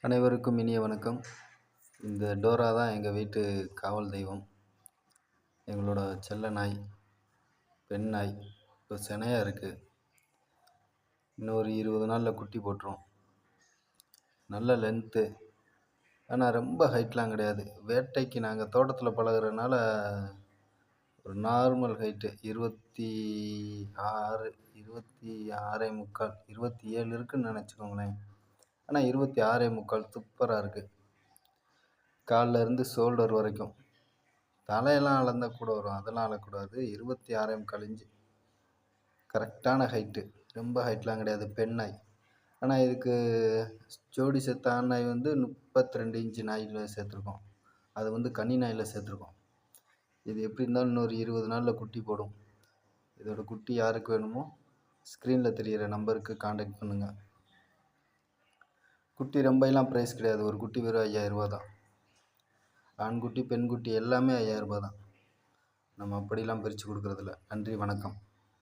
அனைவருக்கும் இனிய வணக்கம். இந்த டோரா தான் எங்கள் வீட்டு காவல் தெய்வம். எங்களோட செல்ல நாய், பெண் நாய். இப்போ சினையா இருக்குது. இன்னும் ஒரு 20 நாளில் குட்டி போட்டுரும். நல்ல லென்த்து, ஆனால் ரொம்ப ஹைட்லாம் கிடையாது. வேட்டைக்கு நாங்கள் தோட்டத்தில் பழகுறதுனால ஒரு நார்மல் ஹைட்டு 26, 26.75, 27 இருக்குன்னு நினச்சிக்கோங்களேன். ஆனால் 26.75 சூப்பராக இருக்குது. காலில் இருந்து ஷோல்டர் வரைக்கும். தலையெல்லாம் அளந்தால் கூட வரும், அதெல்லாம் அளக்கூடாது. 26.75 இன்ச்சு கரெக்டான ஹைட்டு. ரொம்ப ஹைட்லாம் கிடையாது. பெண் நாய். ஆனால் இதுக்கு ஜோடி செத்த ஆண் நாய் 32 இன்ச்சு நாயில் சேர்த்துருக்கோம். அது கன்னி நாயில் சேர்த்துருக்கோம். இது எப்படி இருந்தாலும் இன்னொரு 20 நாளில் குட்டி போடும். இதோட குட்டி யாருக்கு வேணுமோ ஸ்க்ரீனில் தெரிகிற நம்பருக்கு காண்டாக்ட் பண்ணுங்கள். குட்டி ரொம்பலாம் ப்ரைஸ் கிடையாது. ஒரு குட்டி வெறும் 5000 ரூபா தான். ஆண்குட்டி பெண்குட்டி எல்லாமே 5000 ரூபா தான். நம்ம அப்படிலாம் பிரித்து கொடுக்குறதில்ல. நன்றி, வணக்கம்.